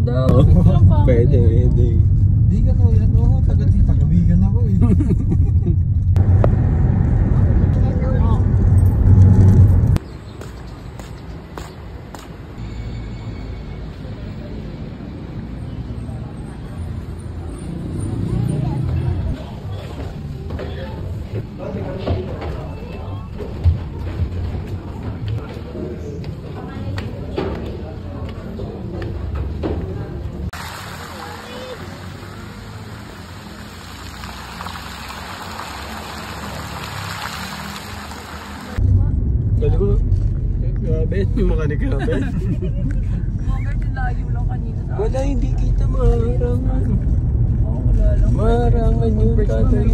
daw. Pwede. Di ka to yan. Oo, taga-bigan ako eh. Kali ko, grabe, yung makanik grabe. Bakit yung layo lang kanina sa Wala, hindi kita maharangan. Oo, wala lang. Maharangan yun, tatay.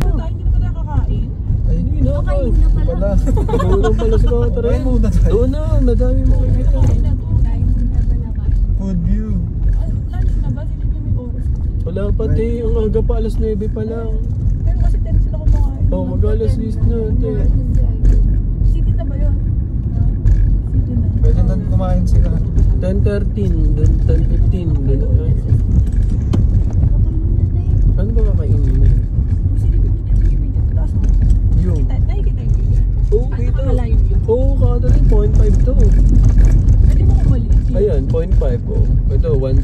Tayo, hindi na ba tayo kakain? Ay, hindi na ako. Pala. Doon pala si Katara. Kain muna tayo. Doon na, madami mo kikita. Kain na to. Kain na ba na kain? Food view. Ay, lunch na ba? Sino may oras? Wala pa te, ang aga pa, alas 9 pa lang. Pero kasi 10 sila kumakain. Oh, mag-alas 10 na te. City na ba yun? Ha? City na. Pwede na kumain sila. 10:13, doon 10:15, doon. Ano ba kakainin mo? Yung. Nakikita yung video. Oo, kita. Nakakalayo yun. Oo, Katara, 0.5 to. Pwede mo kumali. Ayan, 0.5 oh. Ito, 1.0.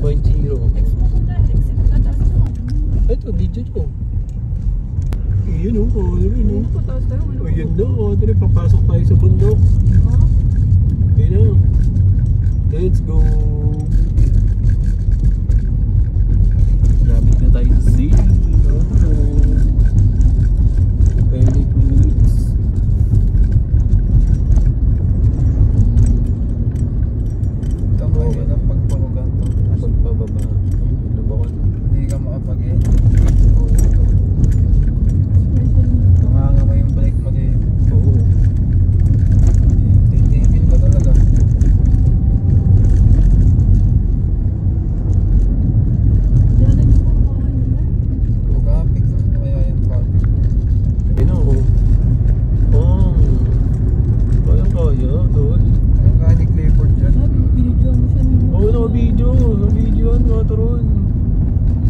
Exit mo kung na. Exit ka tapos mo. Ito, video to. Ayan oh, Katara, no? Tapos tayo. Ayan na, Katara, papasok tayo sa bundok. Ayan na. Let's go. Lapit na tayo sa city. 28 minutes. Ito ba yun ang pagpalugan to? Pagpababa. Lubakan. Hindi ka makapag-edit. Tumanga mo yung bike mo din. Oo. Titigil ka talaga. Traffic. Kaya yung traffic. Ayun na, oh. Oh. Kaya, tol. Ayun ka ni Clifford dyan. Binidyo mo siya nila. Oo, naka-video. Naka-videoan, Katron.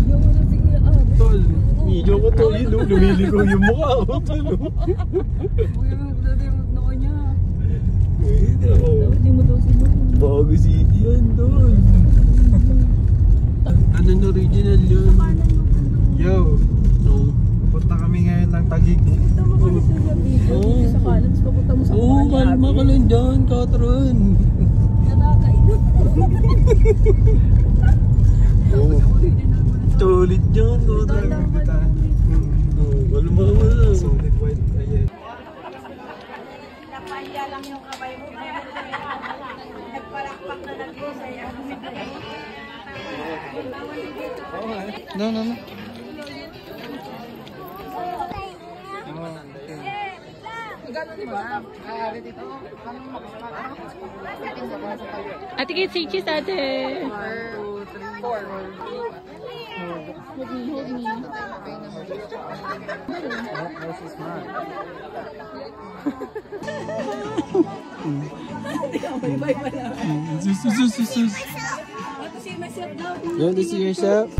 Yung mo na si Kuya Abe. Tol, video ko tol. Yun, oh, lumiligo yung mukha ko, tol. Uy, dati yung noo niya. Ayun, oh. Hindi mo daw sino. Bago city yan, tol. Ano na original yun? Yo, No. punta kami ngayon ng Taguig. Tama ka na siya video. Oo. Dito sa kanan. Tapos papunta mo sa Oo, kalma ka lang dyan, Katron. Nakakainom. Oo. Original mo na. Tulit dyan, Katron. Oo, kalma ka lang. Solid white. Ayan. Napaya lang yung kamay mo. Nagparakpak na nag-isaya. No. Ate, get say cheese, ate. 4. Hold me. Bye-bye pala. Sus. Want to see myself now? You want to see yourself?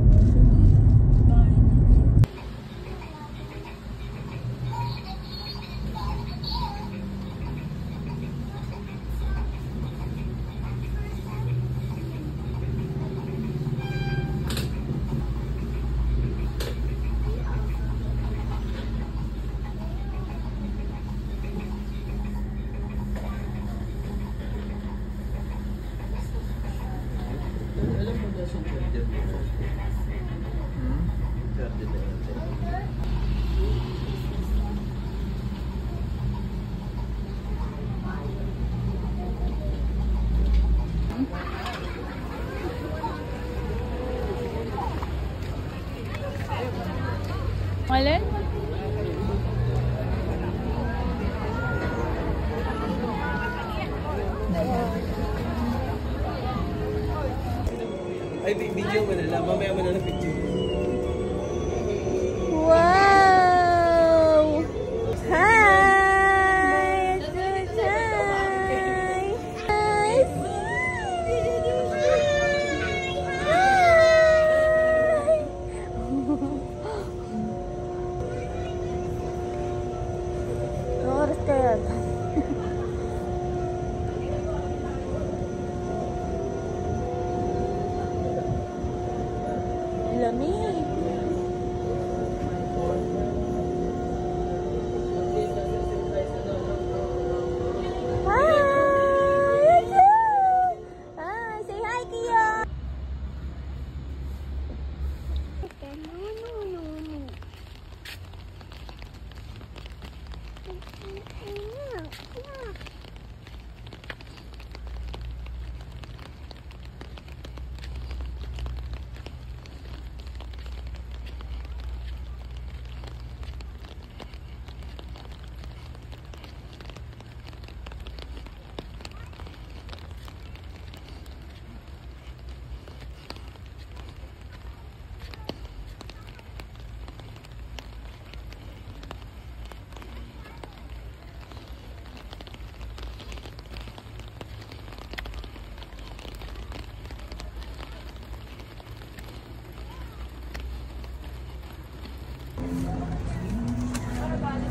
Alin? Ay, video mo na lang. Mamaya mo na lang video. Wow! Hi! Hi! lamig. Hi! Say hi, Kia!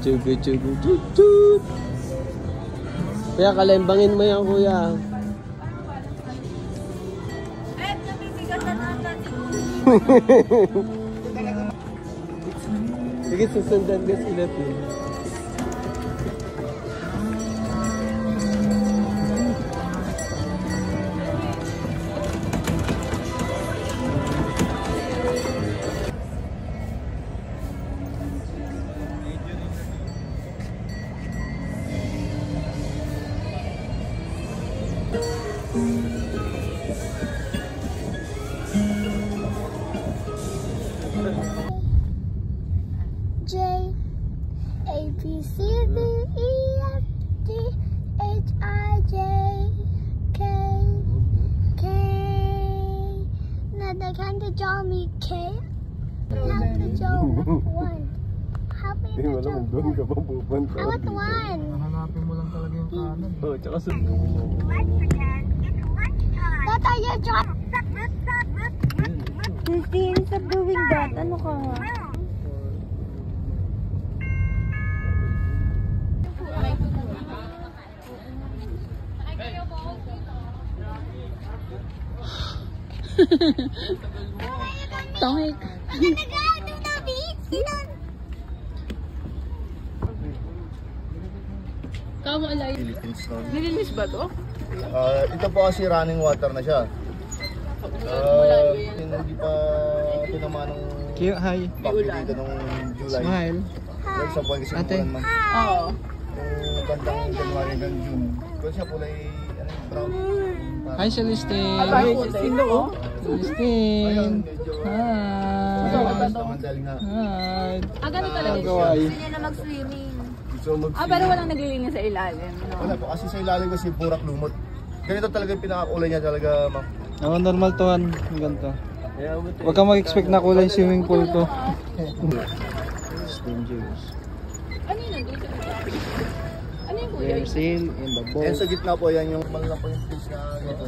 Chugu chugu chut chut. Kuya, kalembangin mo yan, kuya. Eh, nabibigatan natin. Sige, susundan ka sila po. J A B C D E F G H I J K K. Now they can't draw me K. How to draw one? How to Hindi mo draw naman doon ka pa pupunta. I want one. Hanapin mo lang talaga yung kanan. Oh, tsaka sundan. Tata, you draw. Christine, stop doing that. Ano ka nga? Tongik. Kamo alay. Philippine Stone. Nilinis ba to? Ito po kasi running water na siya. Hindi pa tinamaan ng Kaya, hi. bagyo dito nung July. Smile. Well, sa buwan kasi Ate. umulan man. Oo. Yung bandang January hanggang June. Pero siya kulay brown. Hi, Celestine. Ay, sino ko? Celestine. Ayun, medyo Hi. naman dahil nga. Hi. Ganun talaga siya. Kawaii. Gusto niya na mag-swimming. So, Pero walang naglilinis sa ilalim, no? Wala po kasi sa ilalim kasi purak lumot. Ganito talaga yung pinakakulay niya talaga, ma'am. Oo, normal to, Han. Ang ganito. Huwag kang mag-expect na kulay swimming pool to. It's dangerous. Ano yun nandun sa ilalim? Ano yung kuya? We're sail in the boat. Yan sa gitna po, yan yung malala po yung space na ito.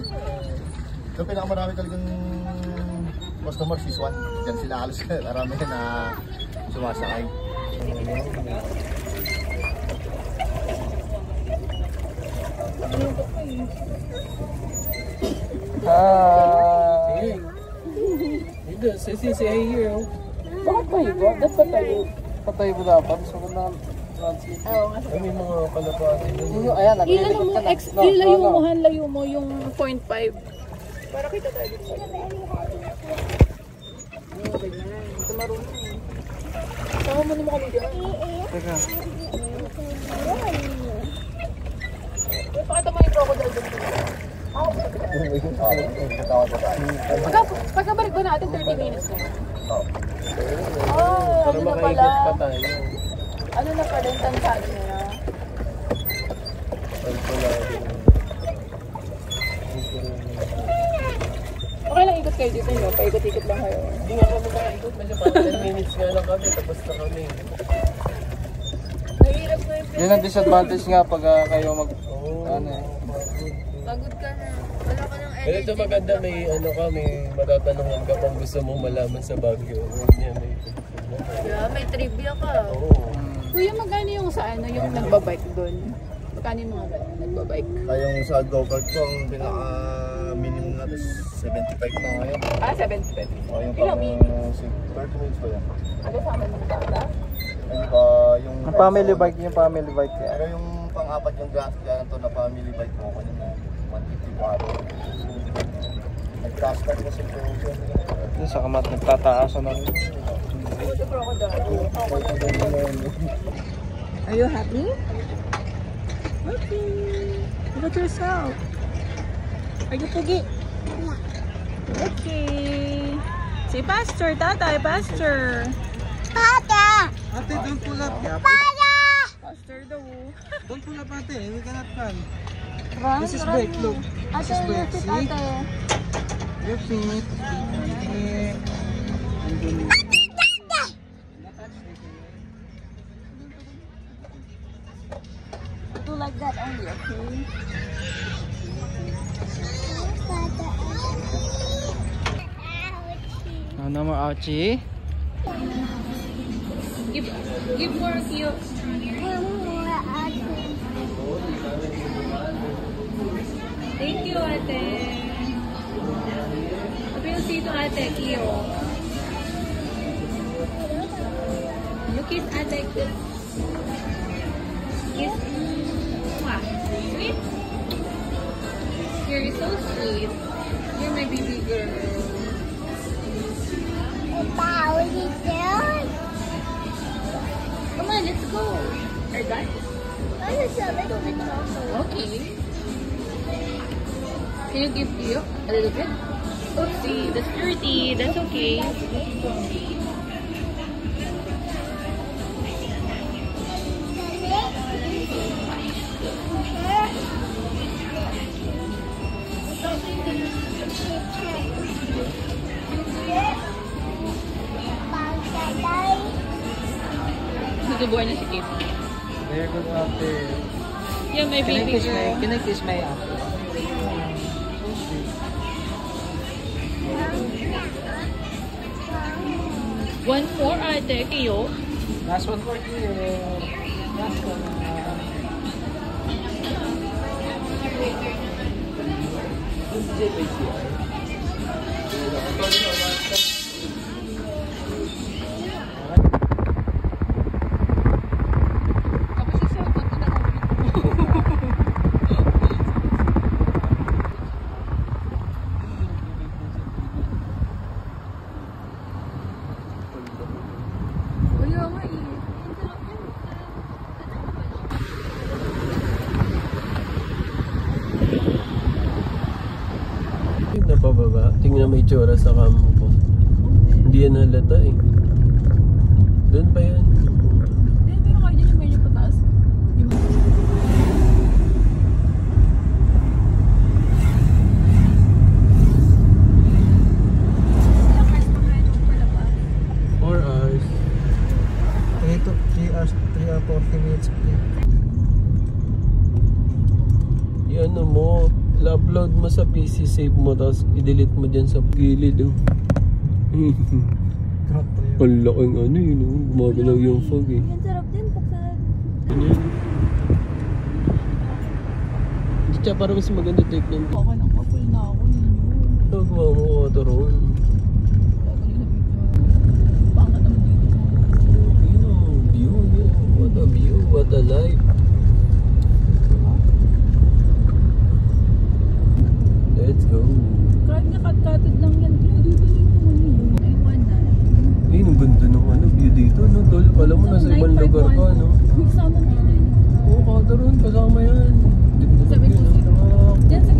So, pinakamarami talagang customers is one. Diyan sila alas ka. Marami na sumasakay. Hi. Dito, say here. Oh. Bakit tayo ba? Dapat pa tayo. Patay mo dapat. So, kung na-translate. Oo nga. Ay, may mga kalapati. Ayan, Ilayo mo, ilayo mo, Han, layo mo yung 0.5. Para kita tayo dito. Tumarunong. Sama mo naman kami dyan. Teka. Pakita mo yung crocodile dun. Pagkabalik ba natin 30 minutes na? Oh, ano na pala? Pa tayo. Ano na pala yung tansado niya? Okay lang ikot kayo dito, no? Paikot-ikot lang kayo. Hindi nga kami makaikot. Medyo parang 10 minutes nga lang kami. Tapos na kami. Mahirap na yung Yun ang disadvantage nga pag kayo mag... Ano eh. pagod ka na. Wala ka ng Pero ito maganda, may ano ka, may matatanungan ka kung gusto mo malaman sa Baguio. Yan, may Yeah, may trivia ka. Oo. Kuya, magkano yung sa ano, yung nagbabike doon? Magkano yung mga nagbabike? Tayong sa go-kart po, ang pinaka-minimum na Tapos 75 na ngayon. 75. O yung Ilang pang minutes? 30 minutes pa yan. Ano sa amin ng bata? Hindi pa yung... Ang family bike, yung family bike yan. Pero yung pang-apat yung ganito na family bike mo ko yun na 150 watt. Nag-crash pad kasi po siya. Yung sa kamat, nagtataas na rin. Are you happy? Okay. Look at yourself. Are you pugi? Okay. Say pastor, tatay, pastor. Pada! Ate, don't pull up, yeah. Pada! Pastor daw. Don't pull up, ate. We cannot run. Run, This is run. brake, look. This Ate, is brake, lapit, see? ate. Your feet. Okay. And then... Do like that only, okay? Ano mo, Archie? Give more cute. Thank you, ate. Sabi yung sito, ate, Kio. You kiss ate. Kiss. Mwah. Sweet. You're so sweet. You're my baby girl. Come on, let's go. Are done? Okay. Can you give you a little bit? Oopsie, that's dirty. That's okay. Susubuan niya si Kate. Very good, ate. Yeah, my baby girl. Can I kiss my ate? One more, ate. Kiyo. Last one for you. Last one. Tapos isa, punta na Kaya nga eh. Napababa. Tingnan may itsura sa kamo ko. Hindi yan halata eh. Doon pa yan. Pero kayo din yung medyo pataas. Yung ilang cars pa kayo nung palabas? 4 hours. 3 hours, 3 or 40 minutes. Yan ano mo. I-upload mo sa PC, save mo, tapos i-delete mo dyan sa gilid. Oh. Ang laking ano yun. Oh. Gumagalaw yung fog eh. Ang sarap din, buksan. Ano yun? Hindi siya parang mas maganda take ng Baka nang kapul na ako ninyo. Nagawa mo ko ito ron. Baka naman dito. Yun oh, view yun. What a view, what a life. Let's go. Kahit nga kat-katid lang yan. Dito mo yun. Ewan na. Eh, ang ganda ng ano, view dito, no, tol. Alam mo, nasa ibang lugar ka, no? Kasama mo yun. Oo, kada ron, kasama yan. Dito na 720. Diyan sa